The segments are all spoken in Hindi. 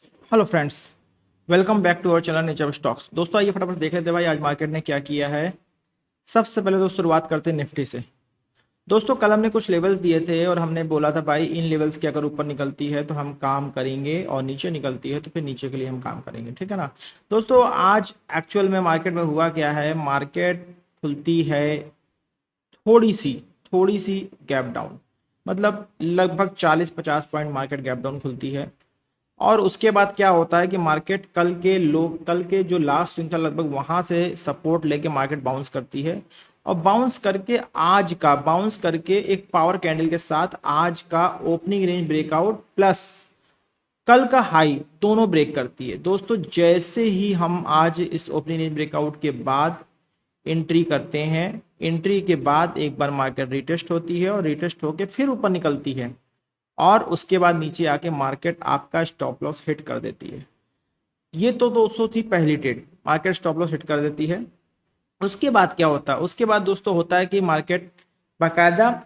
Hello friends, welcome back to our channel Nature Stocks. दोस्तों आइए फटाफट देख लेते हैं भाई आज मार्केट ने क्या किया है। सबसे पहले दोस्तों शुरुआत करते हैं निफ्टी से। दोस्तों कल हमने कुछ लेवल्स दिए थे और हमने बोला था भाई इन लेवल्स के अगर ऊपर निकलती है तो हम काम करेंगे और नीचे निकलती है तो फिर नीचे के लिए हम काम करेंगे, ठीक है ना। दोस्तों आज एक्चुअल में मार्केट में हुआ क्या है, मार्केट खुलती है थोड़ी सी थोड़ी सी गैप डाउन, मतलब लगभग 40-50 पॉइंट मार्केट गैप डाउन खुलती है। और उसके बाद क्या होता है कि मार्केट कल के जो लास्ट स्विंग था लगभग वहां से सपोर्ट लेके मार्केट बाउंस करती है और बाउंस करके एक पावर कैंडल के साथ आज का ओपनिंग रेंज ब्रेकआउट प्लस कल का हाई दोनों ब्रेक करती है। दोस्तों जैसे ही हम आज इस ओपनिंग रेंज ब्रेकआउट के बाद एंट्री करते हैं, एंट्री के बाद एक बार मार्केट रिटेस्ट होती है और रिटेस्ट होकर फिर ऊपर निकलती है और उसके बाद नीचे आके मार्केट आपका स्टॉप लॉस हिट कर देती है। ये तो दोस्तों थी पहली trade, market stop loss hit कर देती है। उसके बाद क्या होता है, उसके बाद दोस्तों होता है कि मार्केट बाकायदा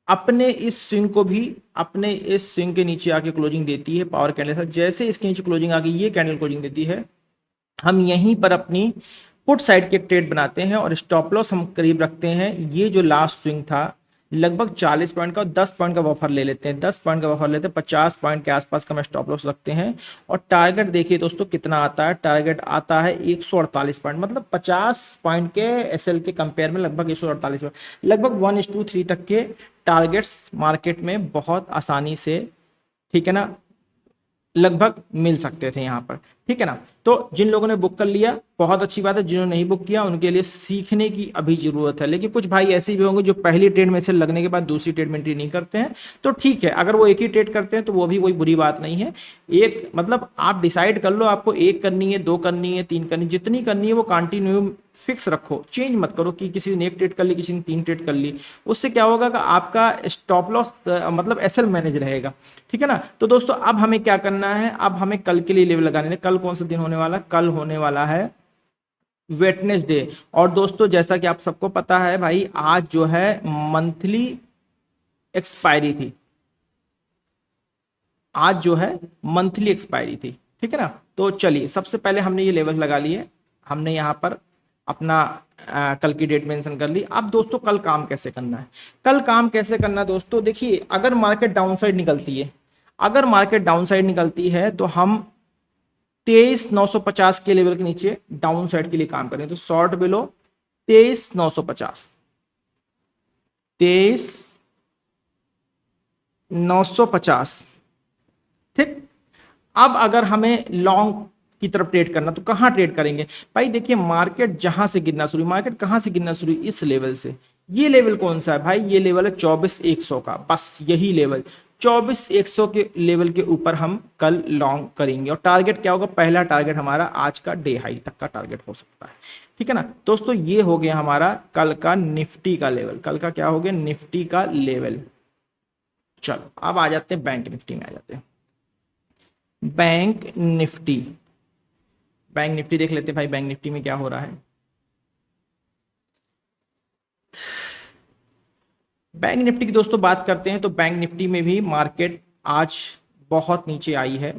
अपने इस स्विंग के नीचे आके क्लोजिंग देती है पावर कैंडल के साथ। जैसे इसके नीचे क्लोजिंग आ गई, ये कैंडल क्लोजिंग देती है, हम यहीं पर अपनी पुट साइड के ट्रेड बनाते हैं और स्टॉप लॉस हम करीब रखते हैं। ये जो लास्ट स्विंग था लगभग 40 पॉइंट का, 10 पॉइंट का बफर ले लेते हैं, 10 पॉइंट का बफर लेते हैं, 50 पॉइंट के आसपास का हम स्टॉप लॉस रखते हैं। और टारगेट देखिए दोस्तों कितना आता है, टारगेट आता है 148 पॉइंट, मतलब 50 पॉइंट के एसएल के कंपेयर में लगभग 148 पॉइंट, लगभग 1:3 तक के टारगेट्स मार्केट में बहुत आसानी से, ठीक है ना, लगभग मिल सकते थे यहाँ पर, ठीक है ना। तो जिन लोगों ने बुक कर लिया बहुत अच्छी बात है, जिन्होंने नहीं बुक किया उनके लिए सीखने की अभी जरूरत है। लेकिन कुछ भाई ऐसे भी होंगे जो पहली ट्रेड में से लगने के बाद दूसरी ट्रेड में एंट्री नहीं करते हैं, तो ठीक है, अगर वो एक ही ट्रेड करते हैं तो वो भी कोई बुरी बात नहीं है। एक मतलब आप डिसाइड कर लो आपको एक करनी है, दो करनी है, तीन करनी, जितनी करनी है वो कंटिन्यू फिक्स रखो, चेंज मत करो कि किसी ने एक ट्रेड कर ली, किसी ने 3 ट्रेड कर ली। उससे क्या होगा कि आपका स्टॉप लॉस मतलब एसएल मैनेज रहेगा, ठीक है ना। तो दोस्तों अब हमें क्या करना है, अब हमें कल के लिए लेवल लगाने हैं। कल कौन सा दिन होने वाला, कल होने वाला है वेटनेसडे। और दोस्तों जैसा कि आप सबको पता है भाई, आज जो है मंथली एक्सपायरी थी, आज जो है मंथली एक्सपायरी थी, ठीक है ना। तो चलिए सबसे पहले हमने ये लेवल लगा लिए, हमने यहाँ पर अपना कल की डेट मेंशन कर ली। अब दोस्तों कल काम कैसे करना है, कल काम कैसे करना है दोस्तों, देखिए अगर मार्केट डाउन साइड निकलती है, अगर मार्केट डाउन साइड निकलती है तो हम 23,950 के लेवल के नीचे डाउन साइड के लिए काम करें। तो शॉर्ट बिलो 23,950, 23,950, ठीक। अब अगर हमें लॉन्ग की तरफ ट्रेड करना तो कहां ट्रेड करेंगे भाई, देखिए मार्केट जहां से गिरना शुरू, मार्केट कहां से गिरना शुरू, इस लेवल से। ये लेवल कौन सा है भाई, ये लेवल है 24,100 का, बस यही लेवल 24,100 के लेवल के ऊपर हम कल लॉन्ग करेंगे। और टारगेट क्या होगा, पहला टारगेट हमारा आज का डे हाई तक का टारगेट हो सकता है, ठीक है ना। दोस्तों ये हो गया हमारा कल का निफ्टी का लेवल, कल का क्या हो गया, निफ्टी का लेवल। चलो अब आ जाते हैं बैंक निफ्टी में, आ जाते हैं बैंक निफ्टी। बैंक निफ्टी देख लेते हैं भाई, बैंक निफ्टी में क्या हो रहा है। बैंक निफ्टी की दोस्तों बात करते हैं तो बैंक निफ्टी में भी मार्केट आज बहुत नीचे आई है।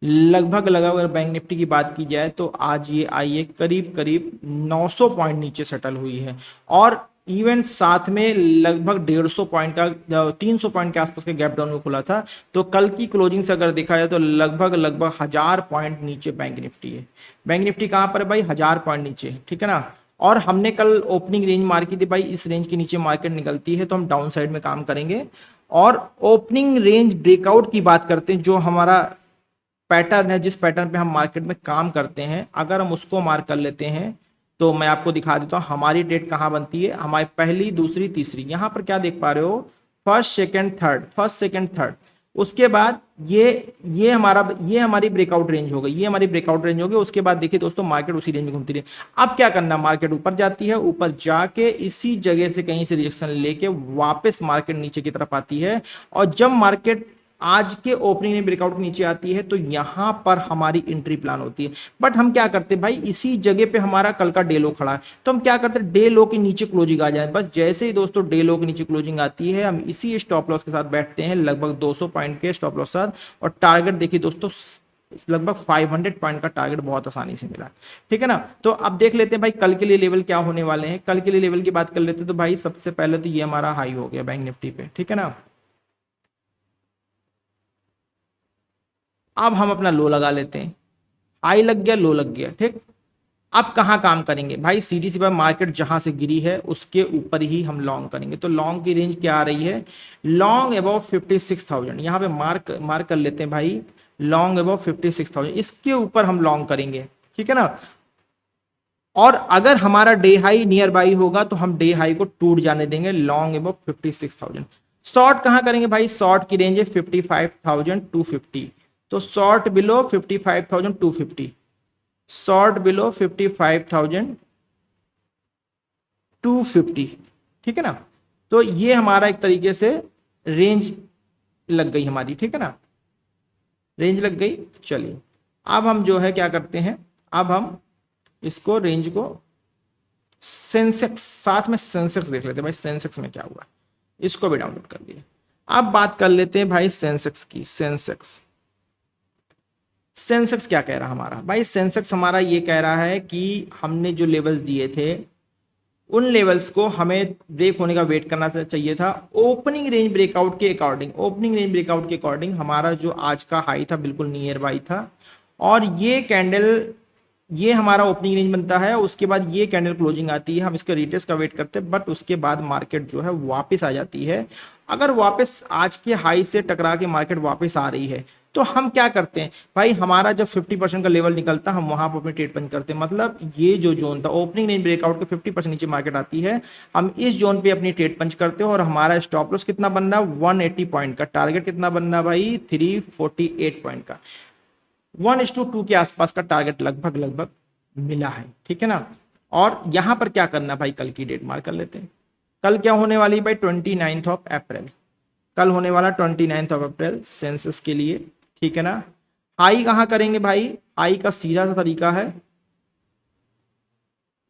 लगभग अगर बैंक निफ्टी की बात की जाए तो आज ये आई है करीब करीब 900 पॉइंट नीचे सेटल हुई है। और इवन साथ में लगभग 150 पॉइंट का, 300 पॉइंट के आसपास के गैप डाउन में खुला था। तो कल की क्लोजिंग से अगर देखा जाए तो लगभग 1000 पॉइंट नीचे बैंक निफ्टी है। बैंक निफ्टी कहां पर है भाई, 1000 पॉइंट नीचे, ठीक है ना। और हमने कल ओपनिंग रेंज मार की थी भाई, इस रेंज के नीचे मार्केट निकलती है तो हम डाउन साइड में काम करेंगे। और ओपनिंग रेंज ब्रेकआउट की बात करते हैं, जो हमारा पैटर्न है, जिस पैटर्न पे हम मार्केट में काम करते हैं, अगर हम उसको मार्क कर लेते हैं तो मैं आपको दिखा देता हूं हमारी डेट कहां बनती है। हमारी पहली, दूसरी, तीसरी, यहां पर क्या देख पा रहे हो, first second third, first second third. उसके बाद ये हमारी ब्रेकआउट रेंज हो गई, ये हमारी ब्रेकआउट रेंज हो गई। उसके बाद देखिए दोस्तों मार्केट उसी रेंज में घूमती रही। अब क्या करना, मार्केट ऊपर जाती है, ऊपर जाके इसी जगह से कहीं से रिएक्शन लेके वापस मार्केट नीचे की तरफ आती है। और जब मार्केट आज के ओपनिंग में ब्रेकआउट नीचे आती है तो यहां पर हमारी एंट्री प्लान होती है। बट हम क्या करते हैं भाई, इसी जगह पे हमारा कल का डे लो खड़ा है, तो हम क्या करते हैं, डे लो के नीचे क्लोजिंग आ जाए। बस जैसे ही दोस्तों डे लो के नीचे क्लोजिंग आती है, हम इसी स्टॉप लॉस के साथ बैठते हैं, लगभग 200 पॉइंट के स्टॉप लॉस के साथ। और टारगेट देखिए दोस्तों लगभग 500 पॉइंट का टारगेट बहुत आसानी से मिला, ठीक है ना। तो अब देख लेते हैं भाई कल के लिए लेवल क्या होने वाले हैं। कल के लिए लेवल की बात कर लेते हैं तो भाई सबसे पहले तो ये हमारा हाई हो गया बैंक निफ्टी पे, ठीक है ना। अब हम अपना लो लगा लेते हैं, हाई लग गया, लो लग गया, ठीक। अब कहाँ काम करेंगे भाई, सीधी सी बात, मार्केट जहां से गिरी है उसके ऊपर ही हम लॉन्ग करेंगे। तो लॉन्ग की रेंज क्या आ रही है, लॉन्ग अबव 56,000, यहाँ पे मार्क मार्क कर लेते हैं भाई, लॉन्ग अबव 56,000, इसके ऊपर हम लॉन्ग करेंगे, ठीक है ना। और अगर हमारा डे हाई नियर बाई होगा तो हम डे हाई को टूट जाने देंगे, लॉन्ग अबव 56,000। शॉर्ट कहां करेंगे भाई, शॉर्ट की रेंज है 55,250, तो शॉर्ट बिलो 55,250, शॉर्ट बिलो 55,250, ठीक है ना। तो ये हमारा एक तरीके से रेंज लग गई हमारी, ठीक है ना, रेंज लग गई। चलिए अब हम जो है क्या करते हैं, अब हम इसको रेंज को सेंसेक्स, साथ में सेंसेक्स देख लेते हैं भाई, सेंसेक्स में क्या हुआ, इसको भी डाउनलोड कर लिए। अब बात कर लेते हैं भाई सेंसेक्स की। सेंसेक्स सेंसेक्स क्या कह रहा हमारा भाई, सेंसेक्स हमारा ये कह रहा है कि हमने जो लेवल्स दिए थे उन लेवल्स को हमें ब्रेक होने का वेट करना चाहिए था। ओपनिंग रेंज ब्रेकआउट के अकॉर्डिंग, ओपनिंग रेंज ब्रेकआउट के अकॉर्डिंग हमारा जो आज का हाई था बिल्कुल नियर बाई था, और ये कैंडल, ये हमारा ओपनिंग रेंज बनता है, उसके बाद ये कैंडल क्लोजिंग आती है, हम इसका रिटेस्ट का वेट करते हैं, बट उसके बाद मार्केट जो है वापस आ जाती है। अगर वापस आज के हाई से टकरा के मार्केट वापस आ रही है तो हम क्या करते हैं भाई, हमारा जब 50% का लेवल निकलता है हम वहां पर अपनी ट्रेड बंद करते हैं। मतलब ये जो जोन था ओपनिंग रेंज ब्रेकआउट के 50% नीचे मार्केट आती है, हम इस जोन पे अपनी ट्रेड पंच करते हैं, और हमारा स्टॉप लॉस कितना बन रहा है 180 पॉइंट का, टारगेट कितना बन रहा है भाई 348 पॉइंट का, 1:2 के आसपास का टारगेट लगभग लगभग मिला है, ठीक है ना। और यहां पर क्या करना भाई, कल की डेट मार्क कर लेते हैं। कल क्या होने वाली भाई 29 अप्रैल, कल होने वाला 29 अप्रैल सेंसस के लिए, ठीक है ना। हाई कहां करेंगे भाई, हाई का सीधा सा तरीका है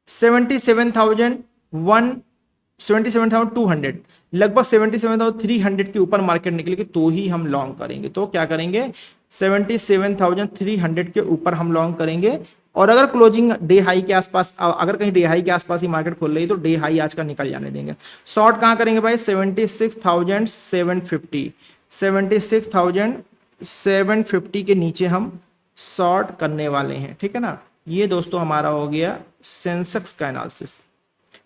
77,200, लगभग 77,300 के ऊपर मार्केट निकलेगी तो ही हम लॉन्ग करेंगे। तो क्या करेंगे 77,300 के ऊपर हम लॉन्ग करेंगे, और अगर क्लोजिंग डे हाई के आसपास, अगर कहीं डे हाई के आसपास ही मार्केट खोल रही है तो डे हाई आज का निकल जाने देंगे। शॉर्ट कहां करेंगे भाई 76,750, 76,750 के नीचे हम शॉर्ट करने वाले हैं, ठीक है ना। ये दोस्तों हमारा हो गया सेंसेक्स का एनालिसिस,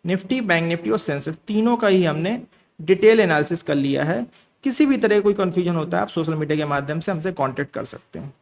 निफ्टी, बैंक निफ्टी और सेंसेक्स तीनों का ही हमने डिटेल एनालिसिस कर लिया है। किसी भी तरह कोई कंफ्यूजन होता है आप सोशल मीडिया के माध्यम से हमसे कांटेक्ट कर सकते हैं।